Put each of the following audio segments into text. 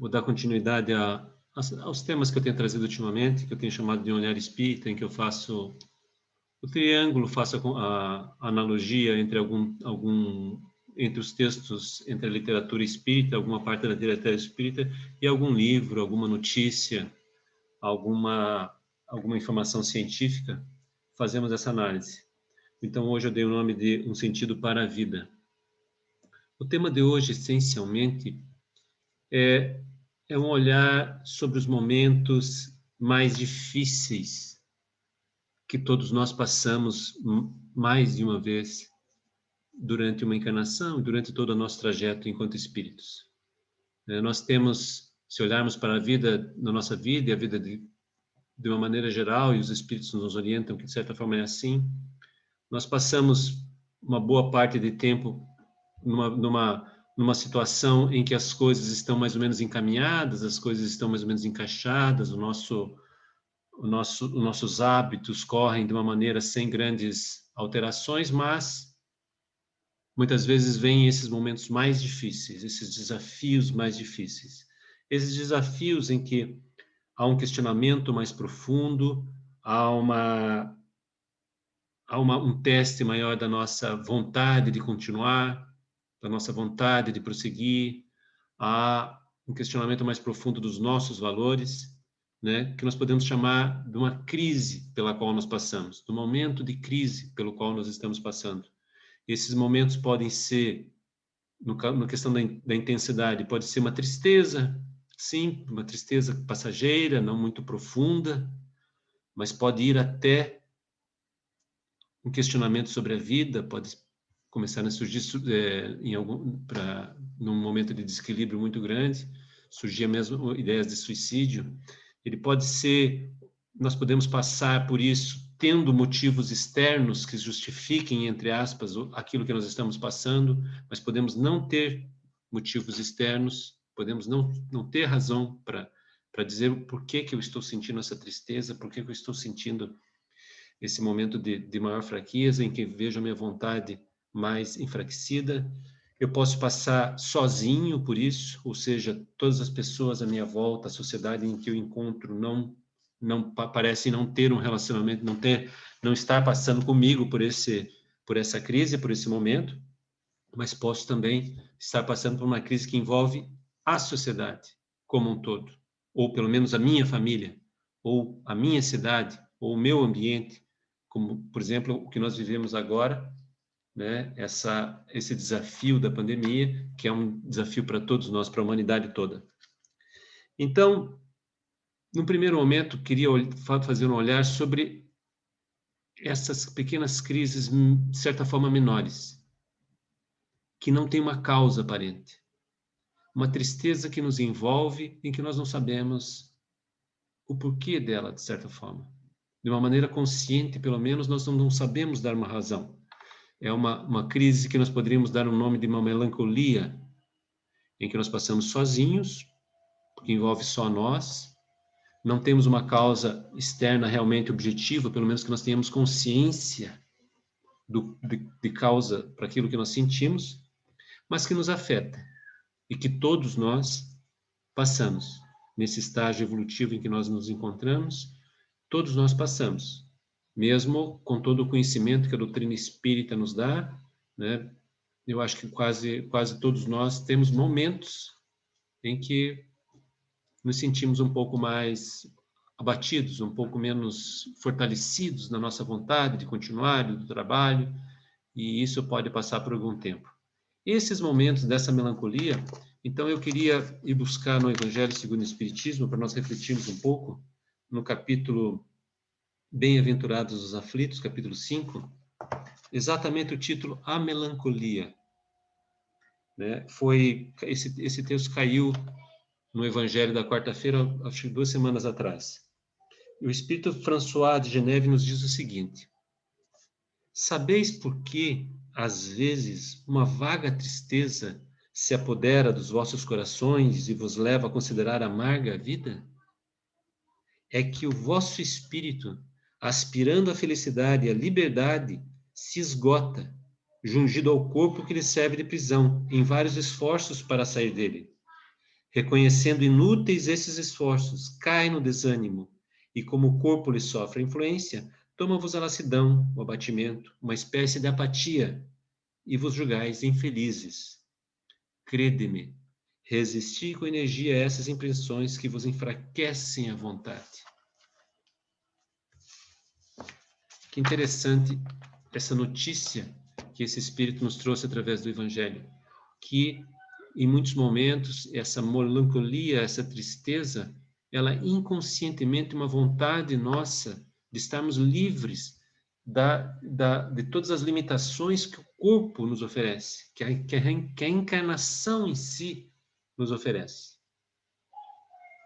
Vou dar continuidade aos temas que eu tenho trazido ultimamente, que eu tenho chamado de um olhar espírita, em que eu faço o triângulo, faço a analogia entre entre os textos, entre a literatura espírita, alguma parte da literatura espírita, e algum livro, alguma notícia, alguma informação científica, fazemos essa análise. Então, hoje eu dei o nome de Um Sentido para a Vida. O tema de hoje, essencialmente, é um olhar sobre os momentos mais difíceis que todos nós passamos mais de uma vez durante uma encarnação, durante todo o nosso trajeto enquanto espíritos. Nós temos, se olharmos para a vida, na nossa vida e a vida de uma maneira geral, e os espíritos nos orientam que de certa forma é assim, nós passamos uma boa parte de tempo numa situação em que as coisas estão mais ou menos encaminhadas, as coisas estão mais ou menos encaixadas, os nossos hábitos correm de uma maneira sem grandes alterações, mas muitas vezes vêm esses momentos mais difíceis, esses desafios mais difíceis. Esses desafios em que há um questionamento mais profundo, há um teste maior da nossa vontade de continuar, da nossa vontade de prosseguir, há um questionamento mais profundo dos nossos valores, né, que nós podemos chamar de uma crise pela qual nós passamos, do momento de crise pelo qual nós estamos passando. Esses momentos podem ser, na questão da intensidade, pode ser uma tristeza, sim, uma tristeza passageira, não muito profunda, mas pode ir até um questionamento sobre a vida, pode começar a surgir num momento de desequilíbrio muito grande, surgir mesmo ideias de suicídio. Ele pode ser, nós podemos passar por isso tendo motivos externos que justifiquem, entre aspas, aquilo que nós estamos passando, mas podemos não ter motivos externos, podemos não ter razão para dizer por que eu estou sentindo essa tristeza, por que eu estou sentindo esse momento de maior fraqueza, em que vejo a minha vontade mais enfraquecida. Eu posso passar sozinho por isso, ou seja, todas as pessoas à minha volta, a sociedade em que eu encontro não parece não ter um relacionamento, não estar passando comigo por essa crise, por esse momento, mas posso também estar passando por uma crise que envolve a sociedade como um todo, ou pelo menos a minha família, ou a minha cidade, ou o meu ambiente, como, por exemplo, o que nós vivemos agora, né? Esse desafio da pandemia, que é um desafio para todos nós, para a humanidade toda. Então, no primeiro momento, queria fazer um olhar sobre essas pequenas crises, de certa forma, menores, que não têm uma causa aparente. Uma tristeza que nos envolve, em que nós não sabemos o porquê dela, de certa forma. De uma maneira consciente, pelo menos, nós não sabemos dar uma razão. É uma crise que nós poderíamos dar um nome de uma melancolia, em que nós passamos sozinhos, porque envolve só nós, não temos uma causa externa realmente objetiva, pelo menos que nós tenhamos consciência de causa para aquilo que nós sentimos, mas que nos afeta, e que todos nós passamos. Nesse estágio evolutivo em que nós nos encontramos, todos nós passamos. Mesmo com todo o conhecimento que a doutrina espírita nos dá, né? Eu acho que quase todos nós temos momentos em que nos sentimos um pouco mais abatidos, um pouco menos fortalecidos na nossa vontade de continuar do trabalho, e isso pode passar por algum tempo. Esses momentos dessa melancolia, então eu queria ir buscar no Evangelho segundo o Espiritismo, para nós refletirmos um pouco, no capítulo Bem-aventurados os aflitos, capítulo 5, exatamente o título A Melancolia. Né? Esse texto caiu no Evangelho da quarta-feira, acho que 2 semanas atrás. E o Espírito François de Geneve nos diz o seguinte: sabeis por que, às vezes, uma vaga tristeza se apodera dos vossos corações e vos leva a considerar amarga a vida? É que o vosso espírito, aspirando à felicidade e à liberdade, se esgota, jungido ao corpo que lhe serve de prisão, em vários esforços para sair dele. Reconhecendo inúteis esses esforços, cai no desânimo, e como o corpo lhe sofre a influência, toma-vos a lassidão, o abatimento, uma espécie de apatia, e vos julgais infelizes. Crede-me, resisti com energia a essas impressões que vos enfraquecem a vontade. Que interessante essa notícia que esse Espírito nos trouxe através do Evangelho, que em muitos momentos essa melancolia, essa tristeza, ela inconscientemente uma vontade nossa de estarmos livres de todas as limitações que o corpo nos oferece, que a encarnação em si nos oferece.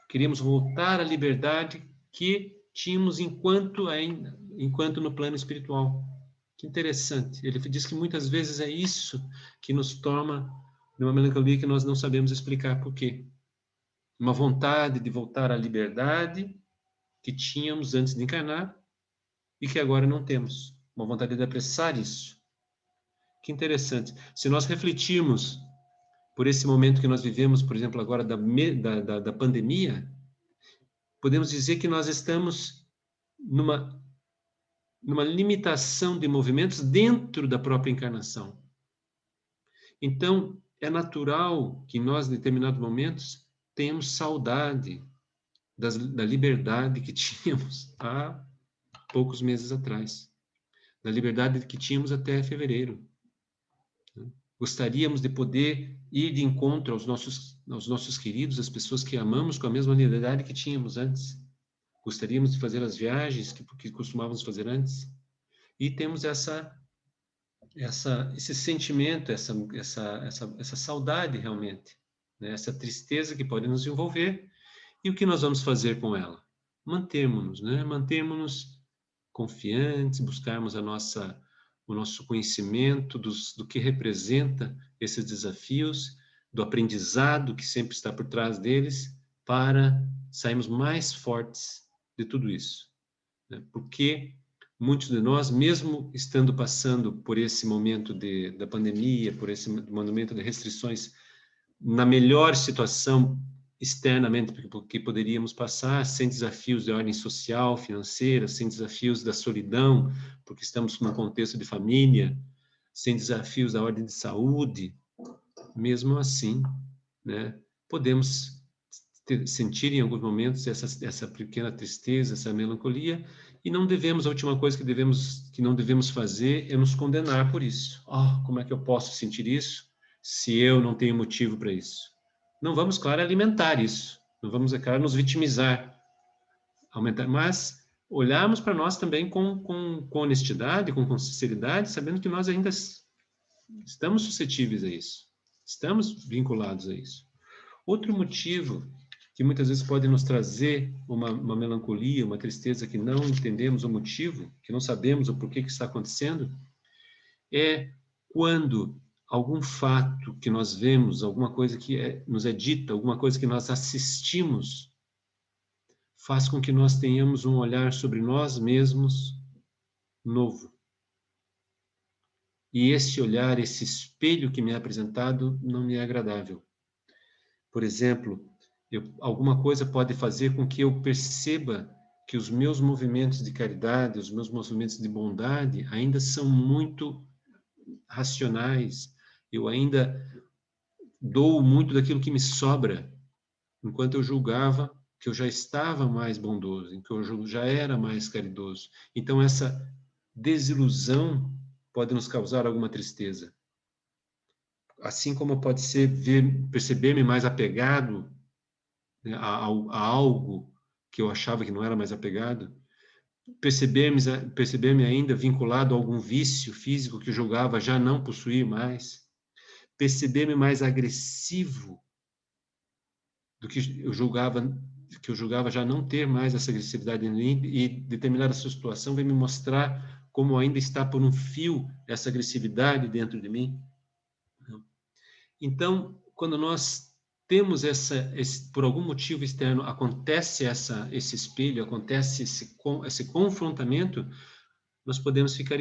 Queríamos voltar à liberdade que tínhamos enquanto no plano espiritual. Que interessante. Ele diz que muitas vezes é isso que nos toma de uma melancolia que nós não sabemos explicar por quê. Uma vontade de voltar à liberdade que tínhamos antes de encarnar e que agora não temos. Uma vontade de apressar isso. Que interessante. Se nós refletirmos por esse momento que nós vivemos, por exemplo, agora da pandemia, podemos dizer que nós estamos numa limitação de movimentos dentro da própria encarnação. Então, é natural que nós, em determinados momentos, tenhamos saudade da liberdade que tínhamos há poucos meses atrás, da liberdade que tínhamos até fevereiro. Gostaríamos de poder ir de encontro aos nossos queridos, as pessoas que amamos, com a mesma liberdade que tínhamos antes. Gostaríamos de fazer as viagens que costumávamos fazer antes. E temos esse sentimento, essa saudade realmente, né? Essa tristeza que pode nos envolver. E o que nós vamos fazer com ela? Mantermos-nos, né? Mantermos-nos confiantes, buscarmos o nosso conhecimento do que representa esses desafios, do aprendizado que sempre está por trás deles, para sairmos mais fortes de tudo isso, né? Porque muitos de nós, mesmo estando passando por esse momento da pandemia, por esse momento de restrições, na melhor situação externamente que poderíamos passar, sem desafios de ordem social, financeira, sem desafios da solidão, porque estamos num contexto de família, sem desafios da ordem de saúde, mesmo assim, né, podemos sentir em alguns momentos essa pequena tristeza, essa melancolia, e não devemos, a última coisa que não devemos fazer é nos condenar por isso. Como é que eu posso sentir isso se eu não tenho motivo para isso? Não vamos, claro, alimentar isso, não vamos, é claro, nos vitimizar, aumentar, mas olharmos para nós também com honestidade, com sinceridade, sabendo que nós ainda estamos suscetíveis a isso, estamos vinculados a isso. Outro motivo que muitas vezes pode nos trazer uma melancolia, uma tristeza que não entendemos o motivo, que não sabemos o porquê que está acontecendo, é quando algum fato que nós vemos, alguma coisa que nos é dita, alguma coisa que nós assistimos, faz com que nós tenhamos um olhar sobre nós mesmos novo. E esse olhar, esse espelho que me é apresentado, não me é agradável. Por exemplo, alguma coisa pode fazer com que eu perceba que os meus movimentos de caridade, os meus movimentos de bondade ainda são muito racionais. Eu ainda dou muito daquilo que me sobra, enquanto eu julgava que eu já estava mais bondoso, que eu já era mais caridoso. Então, essa desilusão pode nos causar alguma tristeza. Assim como pode ser perceber-me mais apegado, né, a algo que eu achava que não era mais apegado, perceber-me ainda vinculado a algum vício físico que eu julgava já não possuir mais, perceber-me mais agressivo do que eu julgava já não ter mais essa agressividade em mim, e determinada situação vem me mostrar como ainda está por um fio essa agressividade dentro de mim. Então, quando nós temos por algum motivo externo, acontece esse espelho, acontece esse confrontamento, nós podemos ficar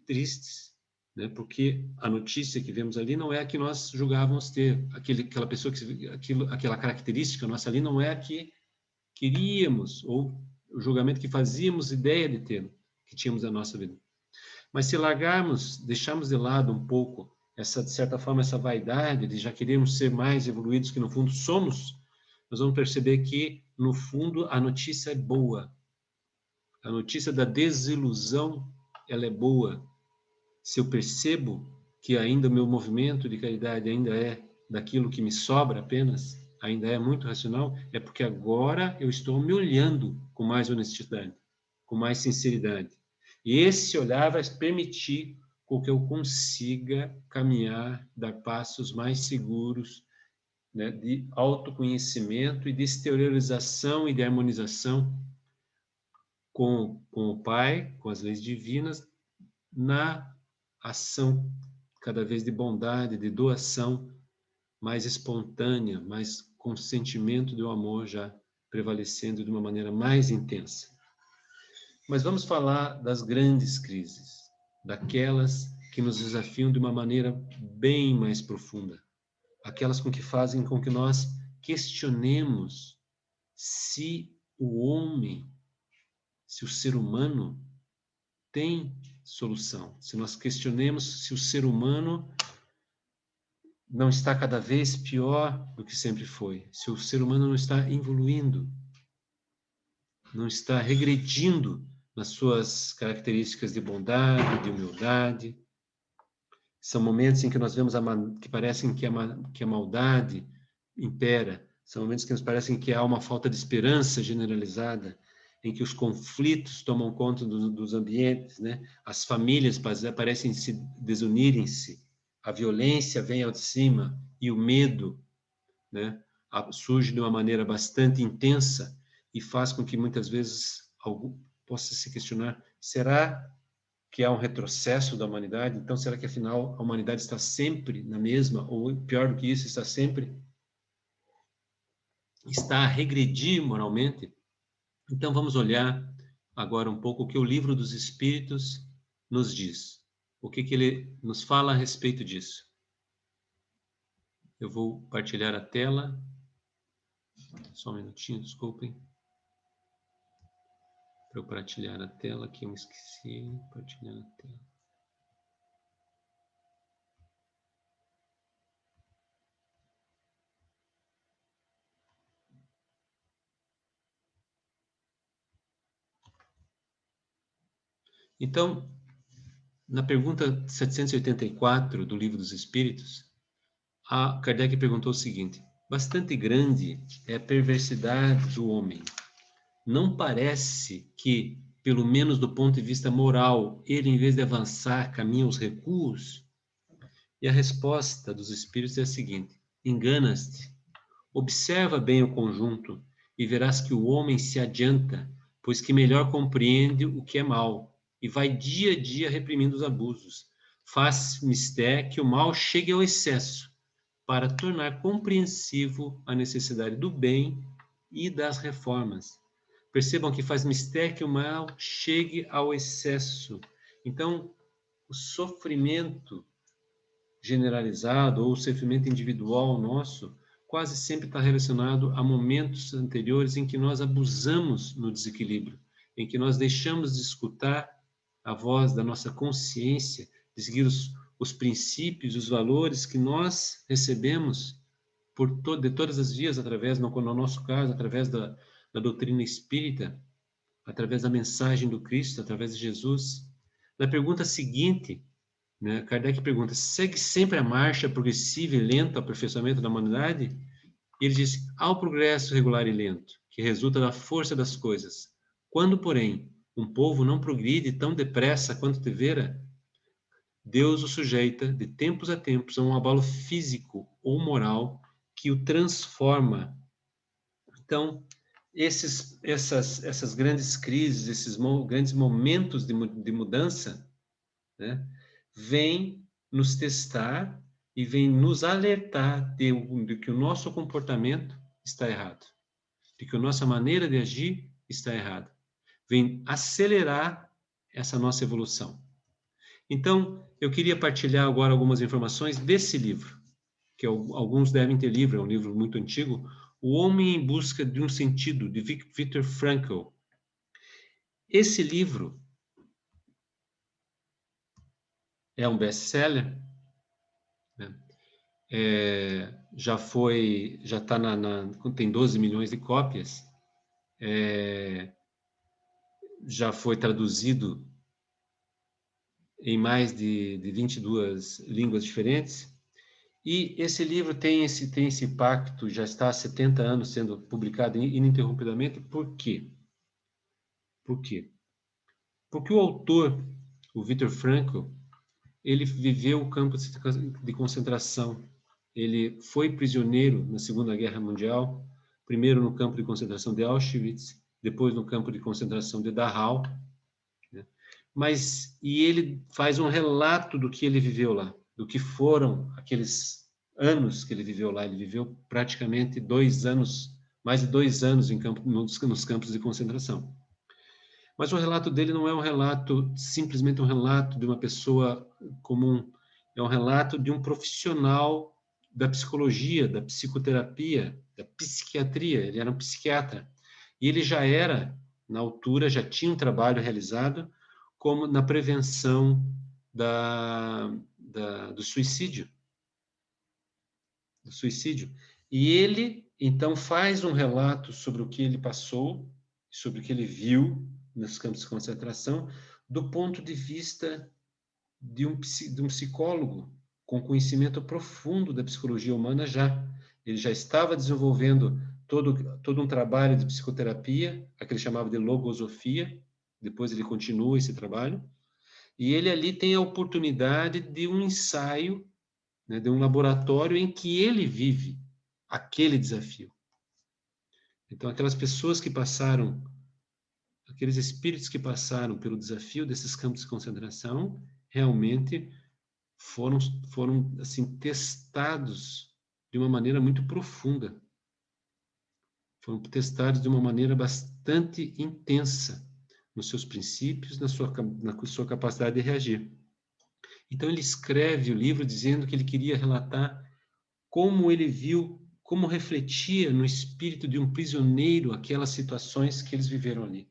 tristes, né? Porque a notícia que vemos ali não é a que nós julgávamos ter, aquela pessoa aquela característica nossa ali não é a que queríamos, ou o julgamento que fazíamos ideia de ter, que tínhamos na nossa vida. Mas se largarmos, deixarmos de lado um pouco essa, de certa forma, essa vaidade de já queremos ser mais evoluídos que no fundo somos, nós vamos perceber que, no fundo, a notícia é boa. A notícia da desilusão, ela é boa. Se eu percebo que ainda o meu movimento de caridade ainda é daquilo que me sobra apenas, ainda é muito racional, é porque agora eu estou me olhando com mais honestidade, com mais sinceridade. E esse olhar vai permitir com que eu consiga caminhar, dar passos mais seguros, né, de autoconhecimento e de exteriorização e de harmonização com o Pai, com as leis divinas, na ação cada vez de bondade, de doação mais espontânea, mais com sentimento do amor já prevalecendo de uma maneira mais intensa. Mas vamos falar das grandes crises, daquelas que nos desafiam de uma maneira bem mais profunda, aquelas com que fazem com que nós questionemos se o homem, se o ser humano tem solução. Se nós questionemos se o ser humano não está cada vez pior do que sempre foi, se o ser humano não está evoluindo, não está regredindo nas suas características de bondade, de humildade. São momentos em que nós vemos que parecem que a maldade impera, são momentos que nos parecem que há uma falta de esperança generalizada, em que os conflitos tomam conta dos ambientes, né? As famílias parecem se desunirem-se, a violência vem ao de cima e o medo, né, surge de uma maneira bastante intensa e faz com que muitas vezes algo possa se questionar: será que há um retrocesso da humanidade? Então, será que afinal a humanidade está sempre na mesma, ou pior do que isso, está a regredir moralmente? Então, vamos olhar agora um pouco o que o Livro dos Espíritos nos diz. O que ele nos fala a respeito disso. Eu vou partilhar a tela. Só um minutinho, desculpem. Para eu partilhar a tela, que eu me esqueci. Partilhar a tela. Então, na pergunta 784 do Livro dos Espíritos, a Kardec perguntou o seguinte: bastante grande é a perversidade do homem. Não parece que, pelo menos do ponto de vista moral, ele, em vez de avançar, caminha aos recuos? E a resposta dos Espíritos é a seguinte: enganas-te. Observa bem o conjunto e verás que o homem se adianta, pois que melhor compreende o que é mal e vai dia a dia reprimindo os abusos. Faz mistério que o mal chegue ao excesso, para tornar compreensivo a necessidade do bem e das reformas. Percebam que faz mistério que o mal chegue ao excesso. Então, o sofrimento generalizado ou o sofrimento individual nosso quase sempre está relacionado a momentos anteriores em que nós abusamos no desequilíbrio, em que nós deixamos de escutar a voz da nossa consciência, de seguir os princípios, os valores que nós recebemos de todas as vias, através, no nosso caso, através da doutrina espírita, através da mensagem do Cristo, através de Jesus. Na pergunta seguinte, né, Kardec pergunta: segue sempre a marcha progressiva e lenta ao aperfeiçoamento da humanidade? E ele diz: há o progresso regular e lento, que resulta da força das coisas. Quando, porém, um povo não progride tão depressa quanto devera, Deus o sujeita, de tempos a tempos, a um abalo físico ou moral que o transforma. Então, essas grandes crises, esses grandes momentos de mudança, né, vêm nos testar e vêm nos alertar de que o nosso comportamento está errado, de que a nossa maneira de agir está errada. Vem acelerar essa nossa evolução. Então, eu queria partilhar agora algumas informações desse livro, que alguns devem ter lido, é um livro muito antigo, O Homem em Busca de um Sentido, de Viktor Frankl. Esse livro é um best-seller, né? Já está tem 12 milhões de cópias, já foi traduzido em mais de 22 línguas diferentes, e esse livro tem esse impacto, já está há 70 anos sendo publicado ininterrupidamente. Por quê? Por quê? Porque o autor, o Viktor Frankl, ele viveu o campo de concentração. Ele foi prisioneiro na Segunda Guerra Mundial, primeiro no campo de concentração de Auschwitz, depois no campo de concentração de Dachau, né? E ele faz um relato do que ele viveu lá, do que foram aqueles anos que ele viveu lá. Ele viveu praticamente 2 anos, mais de 2 anos nos campos de concentração. Mas o relato dele não é um relato, simplesmente um relato de uma pessoa comum. É um relato de um profissional da psicologia, da psicoterapia, da psiquiatria. Ele era um psiquiatra. E ele já era, na altura, já tinha um trabalho realizado como na prevenção do suicídio. Do suicídio. E ele, então, faz um relato sobre o que ele passou, sobre o que ele viu nos campos de concentração, do ponto de vista de um psicólogo com conhecimento profundo da psicologia humana já. Ele já estava desenvolvendo todo um trabalho de psicoterapia, a que ele chamava de logosofia. Depois ele continua esse trabalho. E ele ali tem a oportunidade de um ensaio, né, de um laboratório em que ele vive aquele desafio. Então, aquelas pessoas que passaram, aqueles espíritos que passaram pelo desafio desses campos de concentração, realmente foram assim, testados de uma maneira muito profunda. Foram testados de uma maneira bastante intensa nos seus princípios, na sua capacidade de reagir. Então, ele escreve o livro dizendo que ele queria relatar como ele viu, como refletia no espírito de um prisioneiro aquelas situações que eles viveram ali.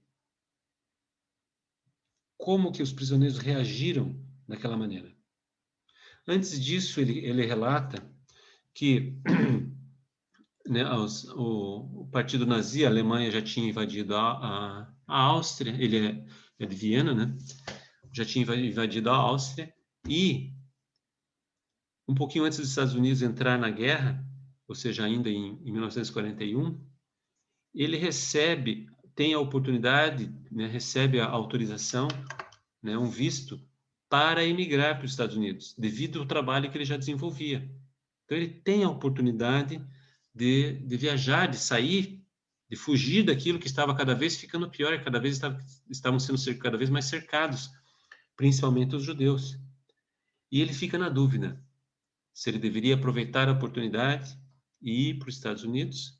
Como que os prisioneiros reagiram daquela maneira. Antes disso, ele relata que né, o partido nazi, a Alemanha já tinha invadido a Áustria, ele é de Viena, né? Já tinha invadido a Áustria, e um pouquinho antes dos Estados Unidos entrar na guerra, ou seja, ainda em 1941, ele tem a oportunidade, né, recebe a autorização, né, um visto para emigrar para os Estados Unidos, devido ao trabalho que ele já desenvolvia. Então, ele tem a oportunidade de viajar, de sair, de fugir daquilo que estava cada vez ficando pior, e cada vez estavam sendo cada vez mais cercados, principalmente os judeus. E ele fica na dúvida se ele deveria aproveitar a oportunidade e ir para os Estados Unidos,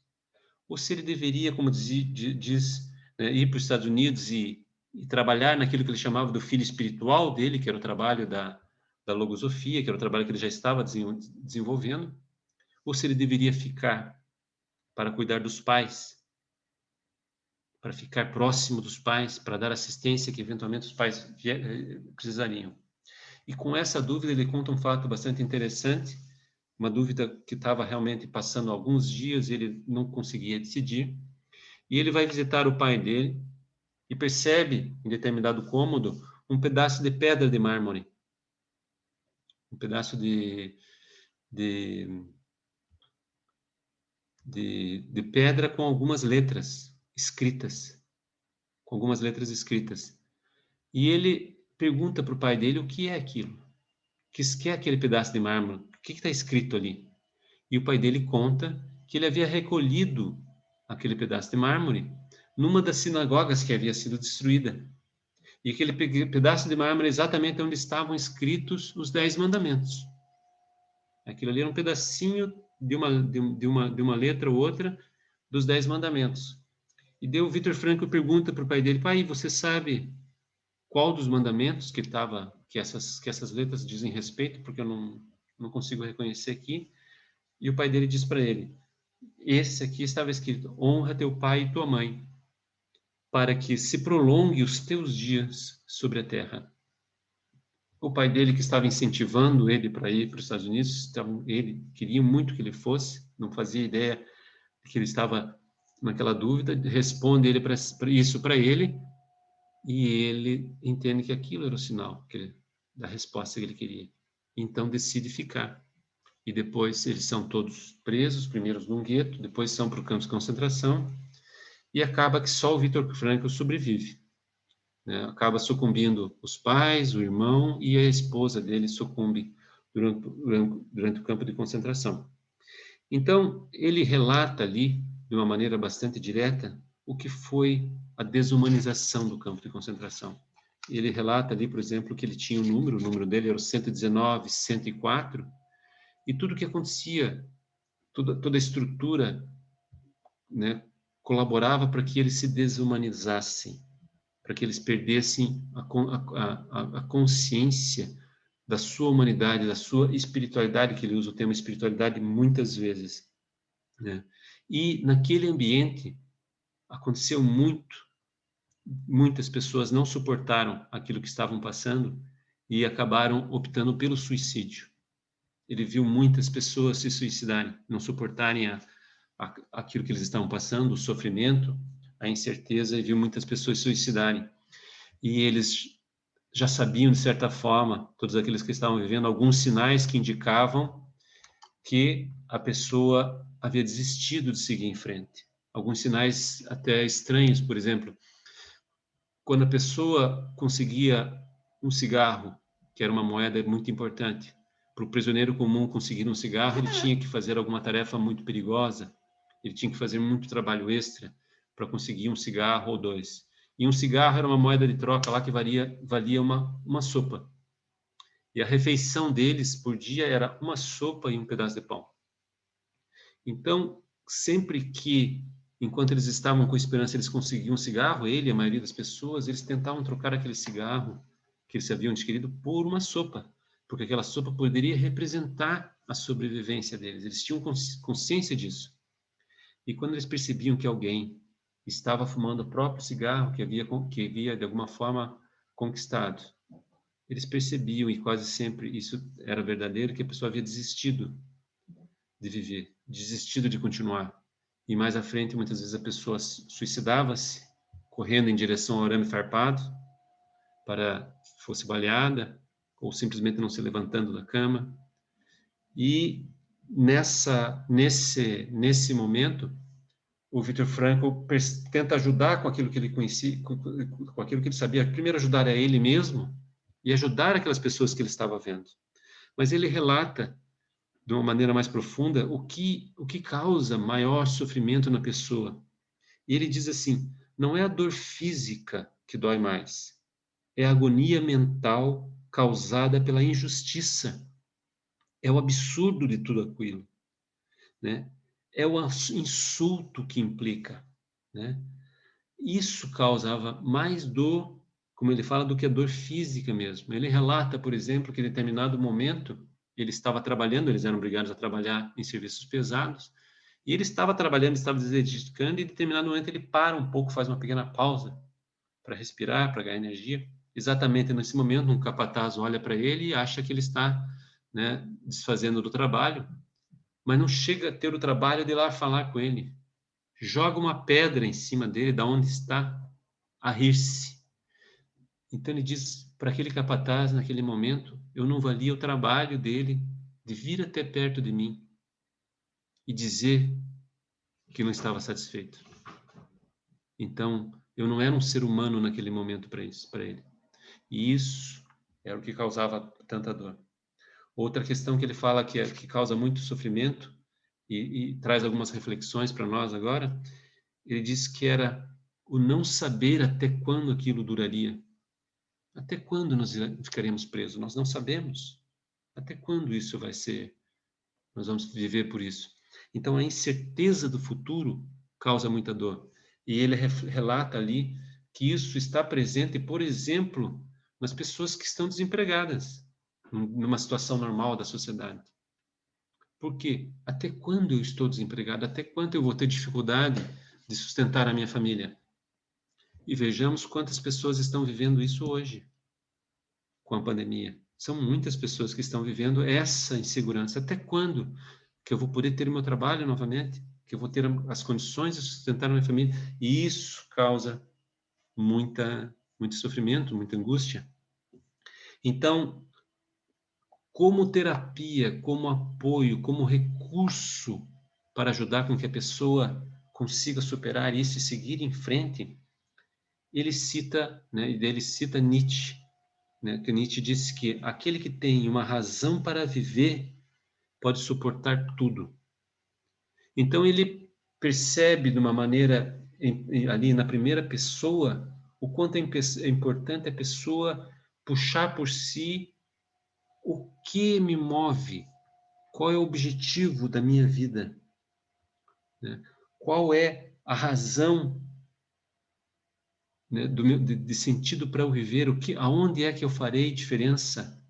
ou se ele deveria, como diz né, ir para os Estados Unidos e trabalhar naquilo que ele chamava do filho espiritual dele, que era o trabalho da logosofia, que era o trabalho que ele já estava desenvolvendo, ou se ele deveria ficar para cuidar dos pais, para ficar próximo dos pais, para dar assistência que eventualmente os pais precisariam. E com essa dúvida ele conta um fato bastante interessante, uma dúvida que estava realmente passando alguns dias e ele não conseguia decidir. E ele vai visitar o pai dele e percebe, em determinado cômodo, um pedaço de pedra de mármore. Um pedaço de pedra com algumas letras escritas. Com algumas letras escritas. E ele pergunta para o pai dele o que é aquilo. O que é aquele pedaço de mármore? O que está escrito ali? E o pai dele conta que ele havia recolhido aquele pedaço de mármore numa das sinagogas que havia sido destruída. E aquele pedaço de mármore é exatamente onde estavam escritos os 10 mandamentos. Aquilo ali era um pedacinho de uma letra ou outra dos 10 mandamentos. E daí o Viktor Frankl pergunta para o pai dele, pai, você sabe qual dos mandamentos que estava que essas letras dizem respeito, porque eu não consigo reconhecer aqui. E o pai dele diz para ele, esse aqui estava escrito, honra teu pai e tua mãe, para que se prolongue os teus dias sobre a terra. O pai dele, que estava incentivando ele para ir para os Estados Unidos, ele queria muito que ele fosse, não fazia ideia de que ele estava naquela dúvida, responde ele isso para ele, e ele entende que aquilo era o sinal da resposta que ele queria. Então decide ficar. E depois eles são todos presos, primeiro num gueto, depois são para o campo de concentração, e acaba que só o Viktor Frankl sobrevive. Né? Acaba sucumbindo os pais, o irmão, e a esposa dele sucumbe durante o campo de concentração. Então, ele relata ali, de uma maneira bastante direta, o que foi a desumanização do campo de concentração. Ele relata ali, por exemplo, que ele tinha o número dele era o 119, 104, e tudo o que acontecia, toda a estrutura, né, colaborava para que eles se desumanizassem, para que eles perdessem a consciência da sua humanidade, da sua espiritualidade, que ele usa o termo espiritualidade muitas vezes. Né? E naquele ambiente aconteceu muitas pessoas não suportaram aquilo que estavam passando e acabaram optando pelo suicídio. Ele viu muitas pessoas se suicidarem, não suportarem aquilo que eles estavam passando, o sofrimento, a incerteza, e viu muitas pessoas se suicidarem. E eles já sabiam, de certa forma, todos aqueles que estavam vivendo, alguns sinais que indicavam que a pessoa havia desistido de seguir em frente. Alguns sinais até estranhos, por exemplo, quando a pessoa conseguia um cigarro, que era uma moeda muito importante, para o prisioneiro comum conseguir um cigarro, ele tinha que fazer alguma tarefa muito perigosa, ele tinha que fazer muito trabalho extra para conseguir um cigarro ou dois. E um cigarro era uma moeda de troca lá que valia uma sopa. E a refeição deles por dia era uma sopa e um pedaço de pão. Então, sempre que, enquanto eles estavam com esperança, eles conseguiam um cigarro, ele e a maioria das pessoas, eles tentavam trocar aquele cigarro que eles haviam adquirido por uma sopa, porque aquela sopa poderia representar a sobrevivência deles. Eles tinham consciência disso. E quando eles percebiam que alguém estava fumando o próprio cigarro que havia de alguma forma conquistado, eles percebiam, e quase sempre isso era verdadeiro, que a pessoa havia desistido de viver, desistido de continuar. E mais à frente, muitas vezes a pessoa suicidava-se, correndo em direção ao arame farpado, para que fosse baleada, ou simplesmente não se levantando da cama. E nesse momento, o Viktor Frankl tenta ajudar com aquilo que ele conhecia, com aquilo que ele sabia. Primeiro, ajudar a ele mesmo e ajudar aquelas pessoas que ele estava vendo. Mas ele relata de uma maneira mais profunda o que causa maior sofrimento na pessoa. E ele diz assim: não é a dor física que dói mais, é a agonia mental causada pela injustiça. É o absurdo de tudo aquilo, né? É o insulto que implica, né? Isso causava mais dor, como ele fala, do que a dor física mesmo. Ele relata, por exemplo, que em determinado momento ele estava trabalhando, eles eram obrigados a trabalhar em serviços pesados, e ele estava trabalhando, estava se dedicando, e em determinado momento ele para um pouco, faz uma pequena pausa para respirar, para ganhar energia. Exatamente nesse momento, um capataz olha para ele e acha que ele está, né, desfazendo do trabalho, mas não chega a ter o trabalho de ir lá falar com ele. Joga uma pedra em cima dele, da onde está, a rir-se. Então ele diz para aquele capataz, naquele momento, eu não valia o trabalho dele de vir até perto de mim e dizer que não estava satisfeito. Então, eu não era um ser humano naquele momento para ele. E isso era o que causava tanta dor. Outra questão que ele fala que causa muito sofrimento e traz algumas reflexões para nós agora, ele diz que era o não saber até quando aquilo duraria. Até quando nós ficaremos presos? Nós não sabemos. Até quando isso vai ser? Nós vamos viver por isso. Então, a incerteza do futuro causa muita dor. E ele relata ali que isso está presente, por exemplo, nas pessoas que estão desempregadas, numa situação normal da sociedade. Por quê? Até quando eu estou desempregado? Até quando eu vou ter dificuldade de sustentar a minha família? E vejamos quantas pessoas estão vivendo isso hoje, com a pandemia. São muitas pessoas que estão vivendo essa insegurança. Até quando que eu vou poder ter o meu trabalho novamente? Que eu vou ter as condições de sustentar a minha família? E isso causa muito sofrimento, muita angústia. Então, como terapia, como apoio, como recurso para ajudar com que a pessoa consiga superar isso e seguir em frente, ele cita Nietzsche, né, que Nietzsche disse que aquele que tem uma razão para viver pode suportar tudo. Então ele percebe de uma maneira ali na primeira pessoa o quanto é importante a pessoa puxar por si o que me move, qual é o objetivo da minha vida, né? Qual é a razão, né, de sentido para eu viver, aonde é que eu farei diferença,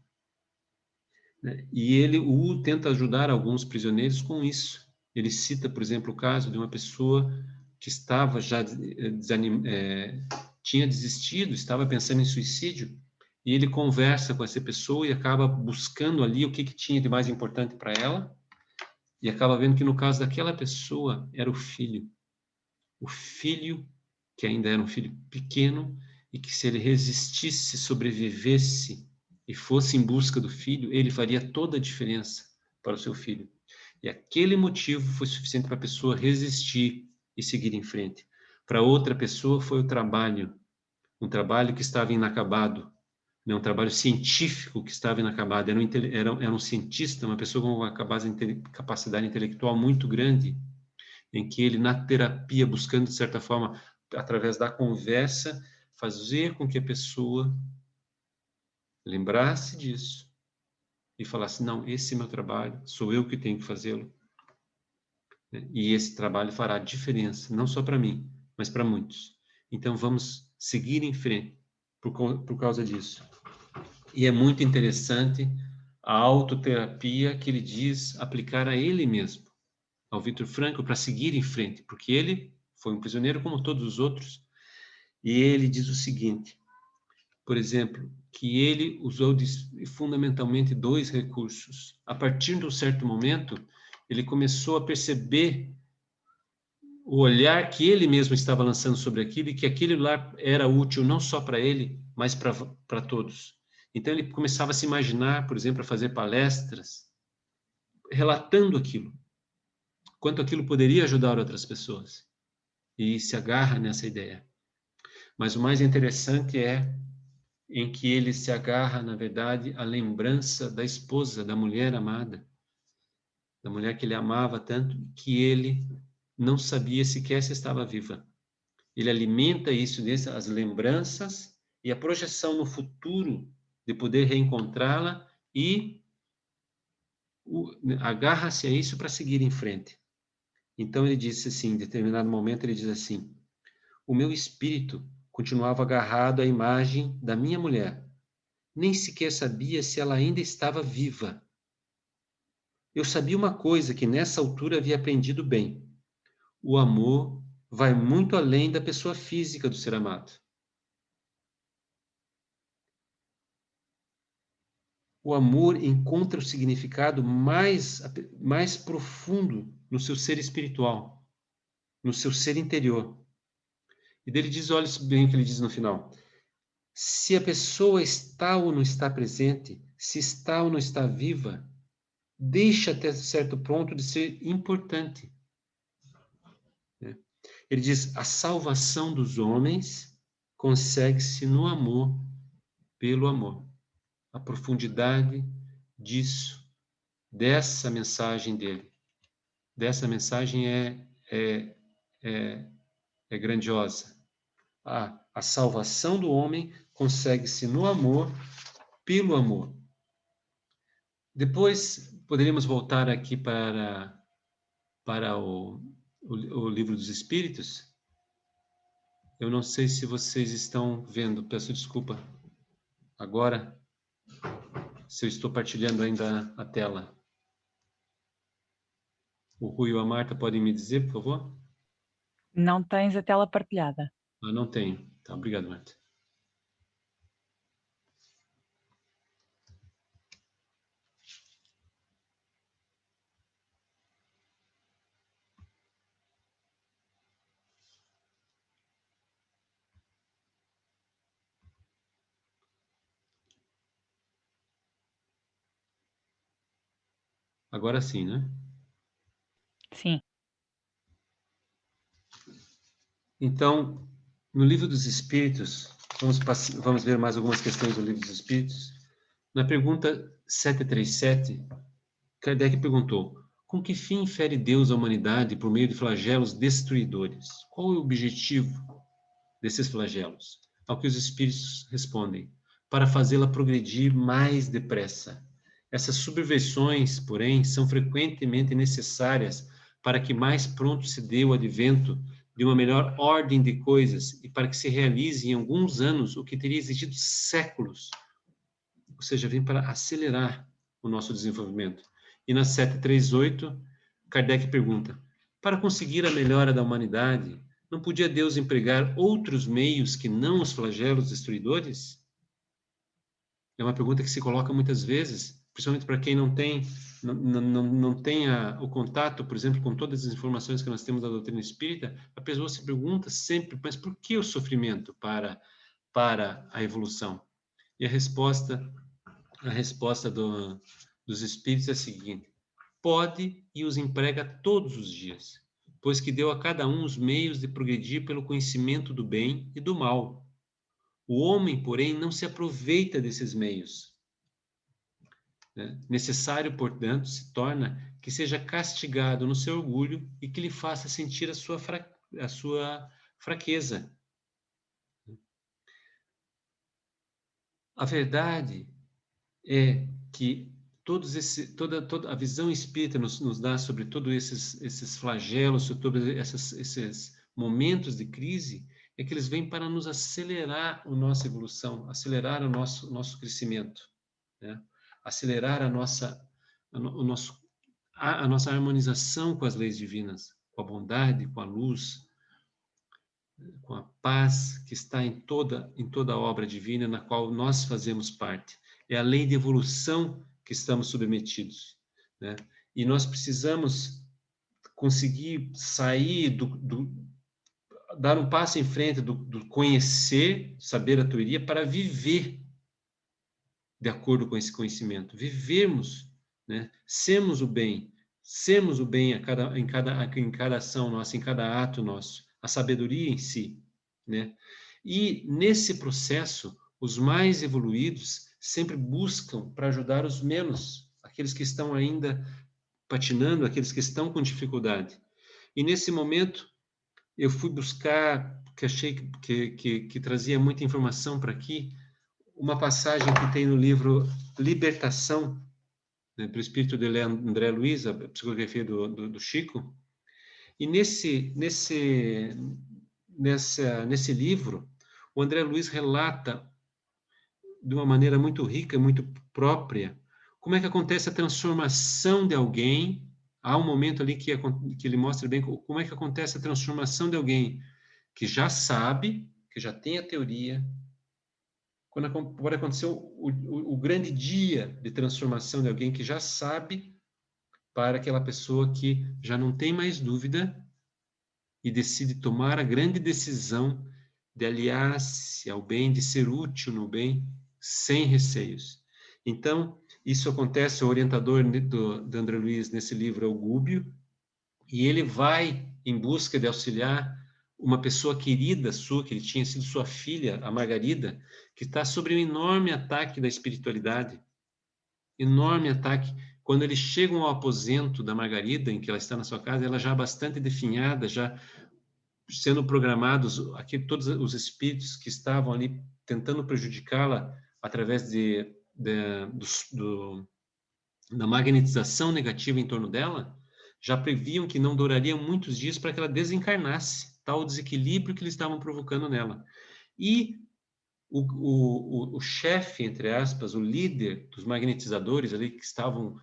né? E ele tenta ajudar alguns prisioneiros com isso. Ele cita, por exemplo, o caso de uma pessoa que estava já tinha desistido, estava pensando em suicídio, e ele conversa com essa pessoa e acaba buscando ali o que tinha de mais importante para ela, e acaba vendo que no caso daquela pessoa era o filho que ainda era um filho pequeno, e que se ele resistisse, sobrevivesse e fosse em busca do filho, ele faria toda a diferença para o seu filho. E aquele motivo foi suficiente para a pessoa resistir e seguir em frente. Para outra pessoa foi o trabalho, um trabalho que estava inacabado, né? Um trabalho científico que estava inacabado. Era um cientista, uma pessoa com uma capacidade intelectual muito grande, em que ele, na terapia, buscando, de certa forma, através da conversa, fazer com que a pessoa lembrasse disso e falasse, não, esse é meu trabalho, sou eu que tenho que fazê-lo, né? E esse trabalho fará diferença, não só para mim, mas para muitos. Então, vamos seguir em frente por causa disso. E é muito interessante a autoterapia que ele diz aplicar a ele mesmo, ao Viktor Frankl, para seguir em frente, porque ele foi um prisioneiro como todos os outros. E ele diz o seguinte, por exemplo, que ele usou fundamentalmente 2 recursos. A partir de um certo momento, ele começou a perceber o olhar que ele mesmo estava lançando sobre aquilo, e que aquele olhar era útil não só para ele, mas para todos. Então ele começava a se imaginar, por exemplo, a fazer palestras, relatando aquilo, quanto aquilo poderia ajudar outras pessoas. E se agarra nessa ideia. Mas o mais interessante é em que ele se agarra, na verdade, à lembrança da esposa, da mulher amada, da mulher que ele amava tanto, que ele não sabia sequer se estava viva. Ele alimenta isso, as lembranças e a projeção no futuro de poder reencontrá-la, e agarra-se a isso para seguir em frente. Então ele disse assim, em determinado momento ele diz assim, o meu espírito continuava agarrado à imagem da minha mulher. Nem sequer sabia se ela ainda estava viva. Eu sabia uma coisa que nessa altura havia aprendido bem. O amor vai muito além da pessoa física do ser amado. O amor encontra o significado mais profundo no seu ser espiritual, no seu ser interior. E dele diz, olha bem o que ele diz no final. Se a pessoa está ou não está presente, se está ou não está viva, deixa até certo ponto de ser importante. Ele diz, a salvação dos homens consegue-se no amor, pelo amor. A profundidade disso, dessa mensagem dele, dessa mensagem é grandiosa. A salvação do homem consegue-se no amor, pelo amor. Depois poderíamos voltar aqui para o Livro dos Espíritos. Eu não sei se vocês estão vendo, peço desculpa. agora, se eu estou partilhando ainda a tela. O Rui ou a Marta podem me dizer, por favor? Não tens a tela partilhada. Ah, não tenho. Tá, obrigado, Marta. Agora sim, né? Sim. Então, no Livro dos Espíritos, vamos ver mais algumas questões do Livro dos Espíritos. Na pergunta 737, Kardec perguntou: com que fim fere Deus a humanidade por meio de flagelos destruidores? Qual é o objetivo desses flagelos? Ao que os espíritos respondem: para fazê-la progredir mais depressa. Essas subversões, porém, são frequentemente necessárias para que mais pronto se dê o advento de uma melhor ordem de coisas e para que se realize em alguns anos o que teria exigido séculos. Ou seja, vem para acelerar o nosso desenvolvimento. E na 738, Kardec pergunta: para conseguir a melhora da humanidade, não podia Deus empregar outros meios que não os flagelos destruidores? É uma pergunta que se coloca muitas vezes, principalmente para quem não tem o contato, por exemplo, com todas as informações que nós temos da doutrina espírita. A pessoa se pergunta sempre: mas por que o sofrimento para a evolução? E a resposta dos espíritos é a seguinte: pode e os emprega todos os dias, pois que deu a cada um os meios de progredir pelo conhecimento do bem e do mal. O homem, porém, não se aproveita desses meios, né? Necessário, portanto, se torna que seja castigado no seu orgulho e que lhe faça sentir a sua fraqueza. A verdade é que toda a visão espírita nos dá sobre todos esses flagelos, sobre todos esses momentos de crise, é que eles vêm para nos acelerar a nossa evolução, acelerar o nosso crescimento, né? Acelerar o nosso, a nossa harmonização com as leis divinas, com a bondade, com a luz, com a paz que está em toda a obra divina na qual nós fazemos parte. É a lei de evolução que estamos submetidos, né? E nós precisamos conseguir sair dar um passo em frente do conhecer, saber a teoria, para viver de acordo com esse conhecimento, vivermos, né? Sermos o bem em cada ação nossa, em cada ato nosso, a sabedoria em si, né? E nesse processo, os mais evoluídos sempre buscam para ajudar os menos, aqueles que estão ainda patinando, aqueles que estão com dificuldade. E nesse momento, eu fui buscar, que achei que trazia muita informação para aqui, uma passagem que tem no livro Libertação, né, do espírito de André Luiz, a psicografia do Chico. E nesse livro, o André Luiz relata de uma maneira muito rica, muito própria, como é que acontece a transformação de alguém. Há um momento ali que ele mostra bem como é que acontece a transformação de alguém que já sabe, que já tem a teoria, quando pode acontecer o grande dia de transformação de alguém que já sabe, para aquela pessoa que já não tem mais dúvida e decide tomar a grande decisão de aliar-se ao bem, de ser útil no bem, sem receios. Então, isso acontece, o orientador do André Luiz nesse livro é o Gúbio, e ele vai em busca de auxiliar uma pessoa querida sua, que ele tinha sido sua filha, a Margarida, que está sob um enorme ataque da espiritualidade, enorme ataque. Quando eles chegam ao aposento da Margarida, em que ela está na sua casa, ela já bastante definhada, já sendo programados, aqui todos os espíritos que estavam ali tentando prejudicá-la através da magnetização negativa em torno dela, já previam que não durariam muitos dias para que ela desencarnasse, tal desequilíbrio que eles estavam provocando nela. E o chefe, entre aspas, o líder dos magnetizadores ali que estavam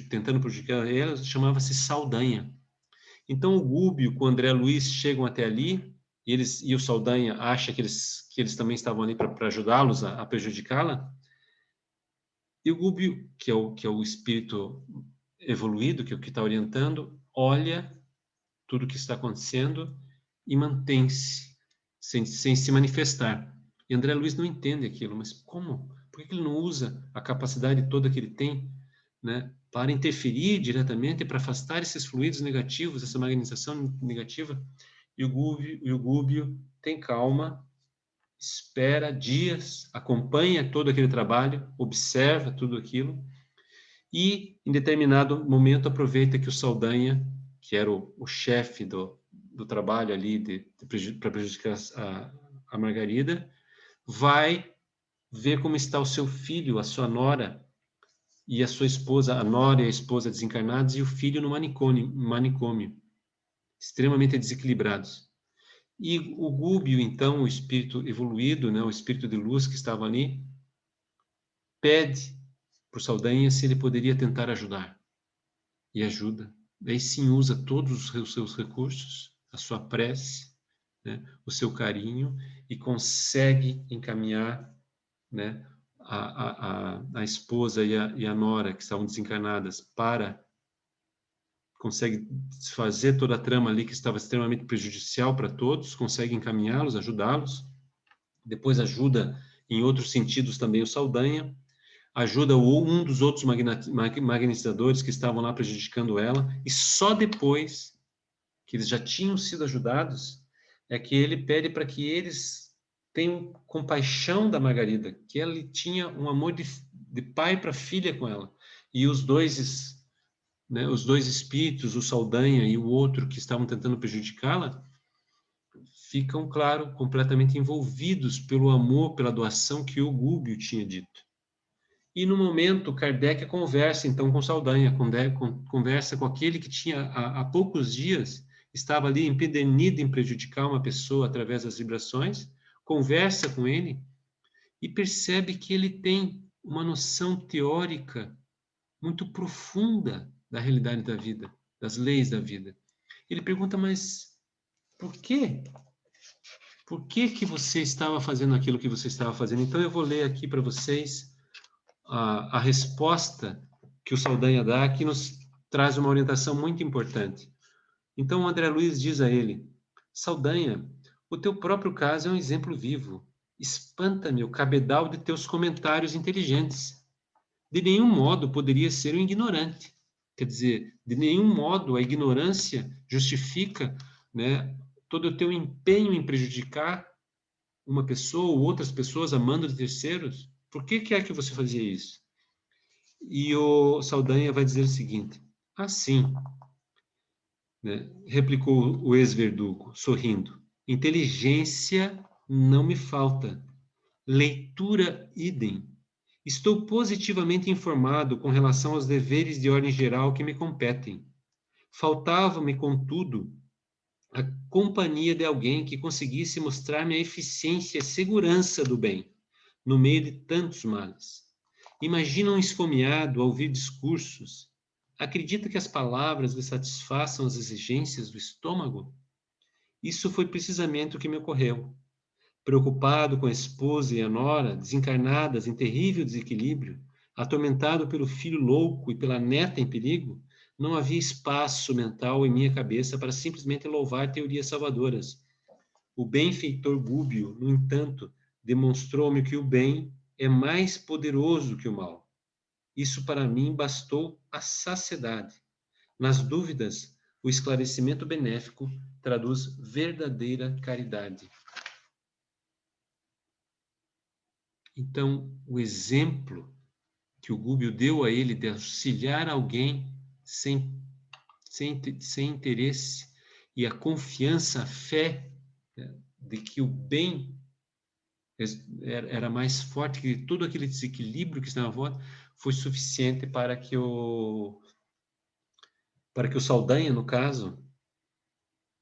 tentando prejudicar elas, chamava-se Saldanha. Então o Gúbio com o André Luiz chegam até ali e o Saldanha acha que eles também estavam ali para ajudá-los a prejudicá-la. E o Gúbio, que é o espírito evoluído, que é o que está orientando, olha tudo o que está acontecendo e mantém-se, sem se manifestar. E André Luiz não entende aquilo, mas como? Por que ele não usa a capacidade toda que ele tem, né, para interferir diretamente, para afastar esses fluidos negativos, essa magnetização negativa? E o Gúbio tem calma, espera dias, acompanha todo aquele trabalho, observa tudo aquilo, e, em determinado momento, aproveita que o Saldanha, que era o chefe do trabalho ali para prejudicar a Margarida, vai ver como está o seu filho, a sua nora e a sua esposa, a nora e a esposa desencarnados, e o filho no manicômio, extremamente desequilibrados. E o Gúbio, então, o espírito evoluído, né, o espírito de luz que estava ali, pede para o Saldanha se ele poderia tentar ajudar. E ajuda. Daí sim usa todos os seus recursos, a sua prece, né, o seu carinho, e consegue encaminhar, né, a esposa e a nora, que estavam desencarnadas, consegue desfazer toda a trama ali que estava extremamente prejudicial para todos, consegue encaminhá-los, ajudá-los. Depois ajuda em outros sentidos também o Saldanha, ajuda um dos outros magnetizadores que estavam lá prejudicando ela, e só depois que eles já tinham sido ajudados é que ele pede para que eles tenham compaixão da Margarida, que ela tinha um amor de pai para filha com ela. E os dois, né, os dois espíritos, o Saldanha e o outro que estavam tentando prejudicá-la, ficam, claro, completamente envolvidos pelo amor, pela doação que o Gúbio tinha dito. E no momento, Kardec conversa então com Saldanha, conversa com aquele que tinha há poucos dias estava ali empedernido em prejudicar uma pessoa através das vibrações, conversa com ele e percebe que ele tem uma noção teórica muito profunda da realidade da vida, das leis da vida. Ele pergunta, mas por quê? Por que que você estava fazendo aquilo que você estava fazendo? Então eu vou ler aqui para vocês a resposta que o Saldanha dá, que nos traz uma orientação muito importante. Então, o André Luiz diz a ele: Saldanha, o teu próprio caso é um exemplo vivo. Espanta-me o cabedal de teus comentários inteligentes. De nenhum modo poderia ser um ignorante. Quer dizer, de nenhum modo a ignorância justifica, né, todo o teu empenho em prejudicar uma pessoa ou outras pessoas amando de terceiros. Por que é que você fazia isso? E o Saldanha vai dizer o seguinte: assim, né, replicou o ex-verdugo, sorrindo, inteligência não me falta, leitura idem. Estou positivamente informado com relação aos deveres de ordem geral que me competem. Faltava-me, contudo, a companhia de alguém que conseguisse mostrar-me a eficiência e segurança do bem, no meio de tantos males. Imagina um esfomeado a ouvir discursos. Acredita que as palavras lhe satisfaçam as exigências do estômago? Isso foi precisamente o que me ocorreu. Preocupado com a esposa e a nora, desencarnadas em terrível desequilíbrio, atormentado pelo filho louco e pela neta em perigo, não havia espaço mental em minha cabeça para simplesmente louvar teorias salvadoras. O benfeitor Gúbio, no entanto, demonstrou-me que o bem é mais poderoso que o mal. Isso para mim bastou a saciedade. Nas dúvidas, o esclarecimento benéfico traduz verdadeira caridade. Então, o exemplo que o Gúbio deu a ele de auxiliar alguém sem interesse e a confiança, a fé, né, de que o bem era mais forte que todo aquele desequilíbrio que estava à volta, foi suficiente para que o Saldanha, no caso,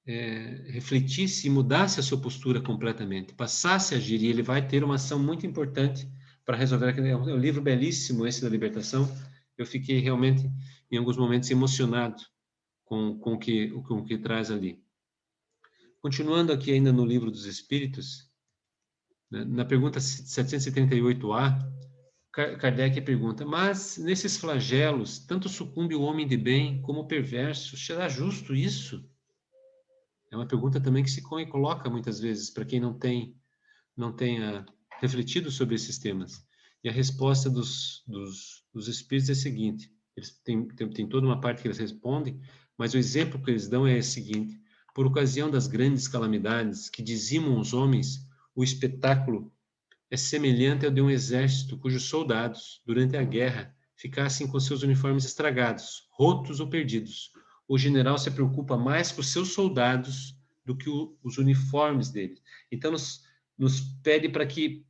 refletisse e mudasse a sua postura completamente, passasse a agir, e ele vai ter uma ação muito importante para resolver. É um livro belíssimo esse da libertação. Eu fiquei realmente, em alguns momentos, emocionado com o que traz ali. Continuando aqui ainda no Livro dos Espíritos, né, na pergunta 778A, Kardec pergunta: mas nesses flagelos, tanto sucumbe o homem de bem como o perverso. Será justo isso? É uma pergunta também que se coloca muitas vezes para quem não tenha refletido sobre esses temas. E a resposta dos espíritos é a seguinte: eles têm toda uma parte que eles respondem, mas o exemplo que eles dão é o seguinte: por ocasião das grandes calamidades que dizimam os homens, o espetáculo é semelhante ao de um exército cujos soldados, durante a guerra, ficassem com seus uniformes estragados, rotos ou perdidos. O general se preocupa mais com seus soldados do que os uniformes deles. Então, nos pede para que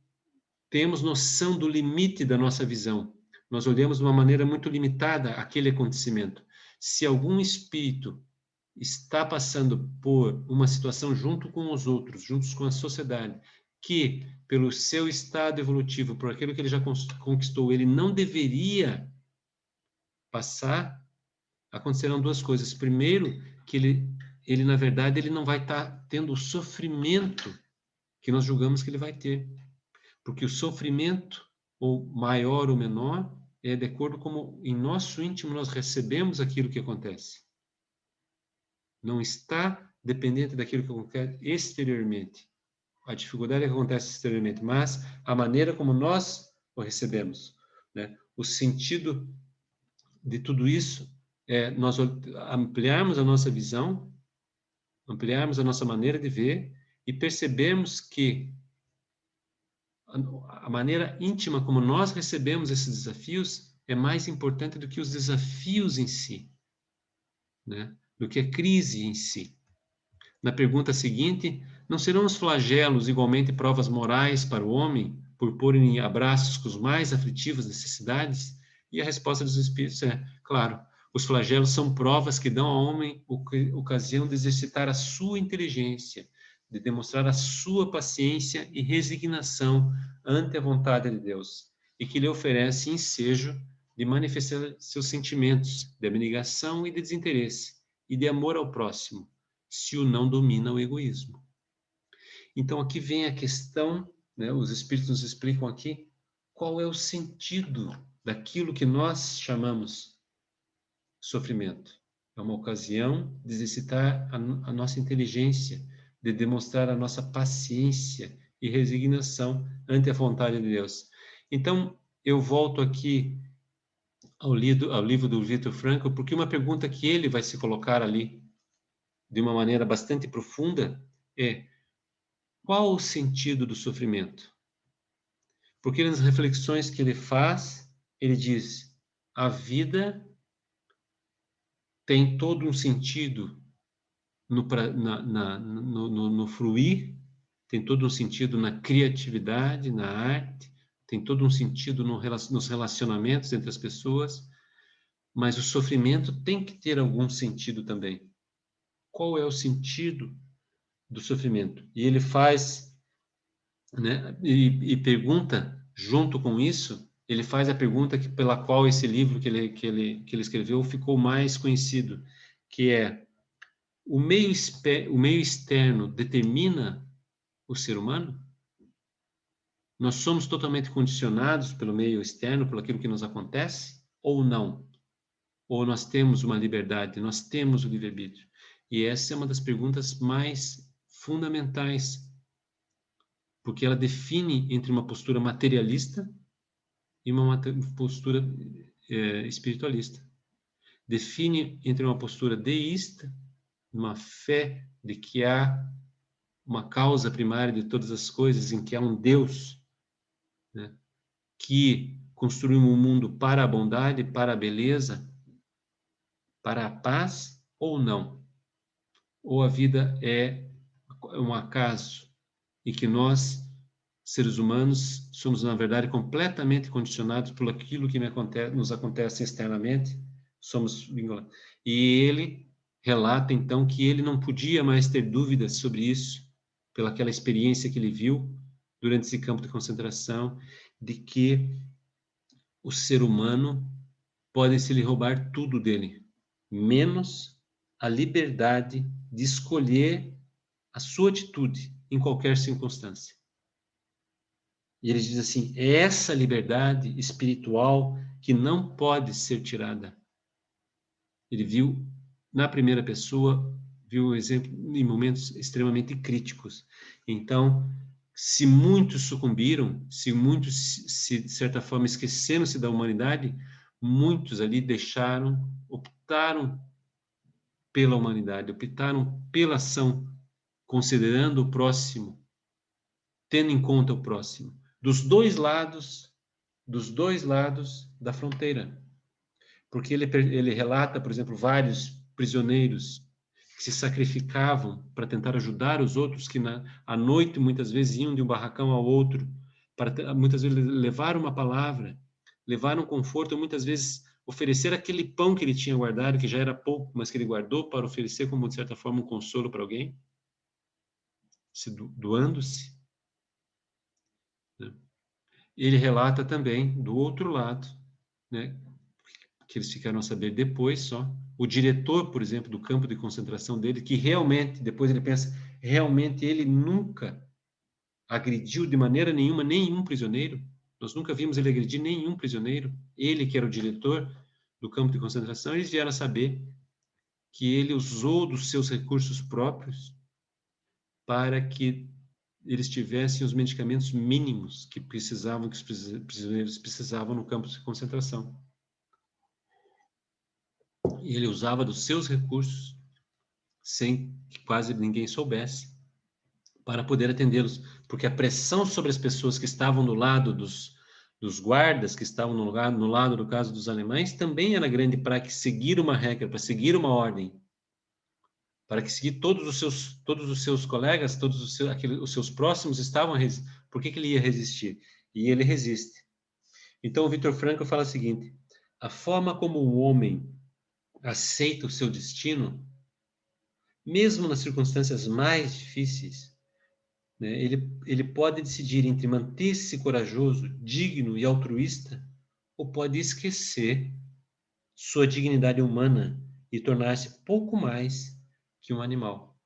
tenhamos noção do limite da nossa visão. Nós olhamos de uma maneira muito limitada aquele acontecimento. Se algum espírito está passando por uma situação junto com os outros, juntos com a sociedade, que, pelo seu estado evolutivo, por aquilo que ele já conquistou, ele não deveria passar, acontecerão duas coisas. Primeiro, que ele na verdade, ele não vai estar tendo o sofrimento que nós julgamos que ele vai ter. Porque o sofrimento, ou maior ou menor, é de acordo com como em nosso íntimo nós recebemos aquilo que acontece. Não está dependente daquilo que acontece exteriormente. A dificuldade é que acontece exteriormente, mas a maneira como nós o recebemos, né? O sentido de tudo isso é nós ampliarmos a nossa visão, ampliarmos a nossa maneira de ver e percebermos que a maneira íntima como nós recebemos esses desafios é mais importante do que os desafios em si, né? Do que a crise em si. Na pergunta seguinte, não serão os flagelos igualmente provas morais para o homem, por porem abraços com os mais aflitivas necessidades? E a resposta dos Espíritos é, claro, os flagelos são provas que dão ao homem ocasião de exercitar a sua inteligência, de demonstrar a sua paciência e resignação ante a vontade de Deus, e que lhe oferece ensejo de manifestar seus sentimentos de abnegação e de desinteresse, e de amor ao próximo, se o não domina o egoísmo. Então aqui vem a questão, né, os espíritos nos explicam aqui qual é o sentido daquilo que nós chamamos sofrimento. É uma ocasião de exercitar a nossa inteligência, de demonstrar a nossa paciência e resignação ante a vontade de Deus. Então, eu volto aqui ao livro do Viktor Frankl, porque uma pergunta que ele vai se colocar ali de uma maneira bastante profunda é: qual o sentido do sofrimento? Porque nas reflexões que ele faz, ele diz: a vida tem todo um sentido no fruir, tem todo um sentido na criatividade, na arte, tem todo um sentido nos relacionamentos entre as pessoas, mas o sofrimento tem que ter algum sentido também. Qual é o sentido do sofrimento? E ele faz, né, e pergunta, junto com isso, ele faz a pergunta pela qual esse livro que ele escreveu ficou mais conhecido, que é: o meio externo determina o ser humano? Nós somos totalmente condicionados pelo meio externo, pelo aquilo que nos acontece, ou não? Ou nós temos uma liberdade, nós temos o livre-arbítrio? E essa é uma das perguntas mais fundamentais, porque ela define entre uma postura materialista e uma postura espiritualista. Define entre uma postura deísta, uma fé de que há uma causa primária de todas as coisas, em que há um Deus, né, que construiu um mundo para a bondade, para a beleza, para a paz, ou não? Ou a vida é um acaso e que nós, seres humanos, somos, na verdade, completamente condicionados por aquilo que nos acontece externamente, somos vinculados. E ele relata então que ele não podia mais ter dúvidas sobre isso, pelaquela experiência que ele viu durante esse campo de concentração, de que o ser humano pode se lhe roubar tudo dele, menos a liberdade de escolher a sua atitude em qualquer circunstância. E ele diz assim, é essa liberdade espiritual que não pode ser tirada. Ele viu na primeira pessoa, viu o exemplo em momentos extremamente críticos. Então, se muitos sucumbiram, se muitos, de certa forma, esqueceram-se da humanidade, muitos ali optaram pela humanidade, optaram pela ação, considerando o próximo, tendo em conta o próximo, dos dois lados da fronteira. Porque ele relata, por exemplo, vários prisioneiros que se sacrificavam para tentar ajudar os outros, que à noite muitas vezes iam de um barracão ao outro, para muitas vezes levar uma palavra, levar um conforto, muitas vezes oferecer aquele pão que ele tinha guardado, que já era pouco, mas que ele guardou para oferecer como, de certa forma, um consolo para alguém, doando-se. Né? Ele relata também, do outro lado, né, que eles ficaram a saber depois só, o diretor, por exemplo, do campo de concentração dele, que realmente, depois ele pensa, realmente ele nunca agrediu de maneira nenhuma nenhum prisioneiro, nós nunca vimos ele agredir nenhum prisioneiro, ele que era o diretor do campo de concentração, eles vieram a saber que ele usou dos seus recursos próprios para que eles tivessem os medicamentos mínimos que precisavam, que os prisioneiros precisavam no campo de concentração. E ele usava dos seus recursos, sem que quase ninguém soubesse, para poder atendê-los. Porque a pressão sobre as pessoas que estavam do lado dos guardas, que estavam no lado do caso dos alemães, também era grande para que seguir uma regra, para seguir uma ordem, para que seguir todos os seus colegas, os seus próximos estavam por que ele ia resistir? E ele resiste. Então o Viktor Frankl fala o seguinte: a forma como o homem aceita o seu destino, mesmo nas circunstâncias mais difíceis, né, ele pode decidir entre manter-se corajoso, digno e altruísta, ou pode esquecer sua dignidade humana e tornar-se pouco mais que um animal.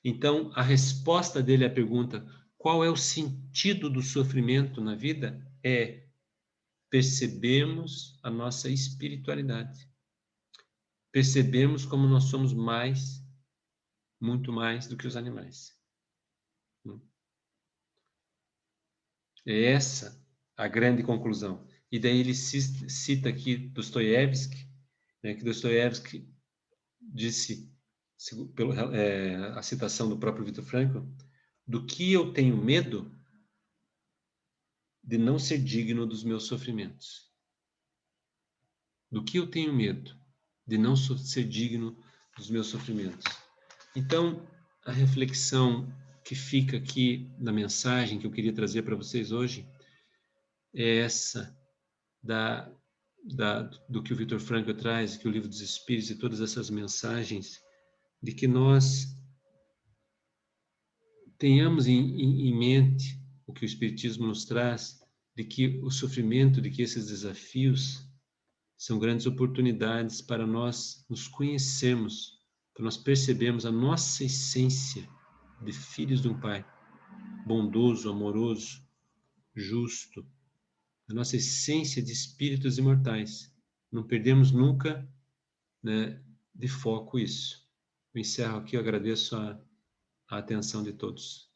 Então, a resposta dele à pergunta qual é o sentido do sofrimento na vida é percebermos a nossa espiritualidade. Percebemos como nós somos muito mais do que os animais. É essa a grande conclusão. E daí ele cita aqui Dostoiévski, né, que Dostoiévski disse, a citação do próprio Viktor Frankl, do que eu tenho medo de não ser digno dos meus sofrimentos. Do que eu tenho medo de não ser digno dos meus sofrimentos. Então, a reflexão que fica aqui na mensagem que eu queria trazer para vocês hoje é essa do que o Viktor Frankl traz, que o Livro dos Espíritos e todas essas mensagens, de que nós tenhamos em mente o que o Espiritismo nos traz, de que o sofrimento, de que esses desafios são grandes oportunidades para nós nos conhecermos, para nós percebermos a nossa essência de filhos de um Pai bondoso, amoroso, justo, a nossa essência de espíritos imortais. Não perdemos nunca, né, de foco isso. Eu encerro aqui, eu agradeço a atenção de todos.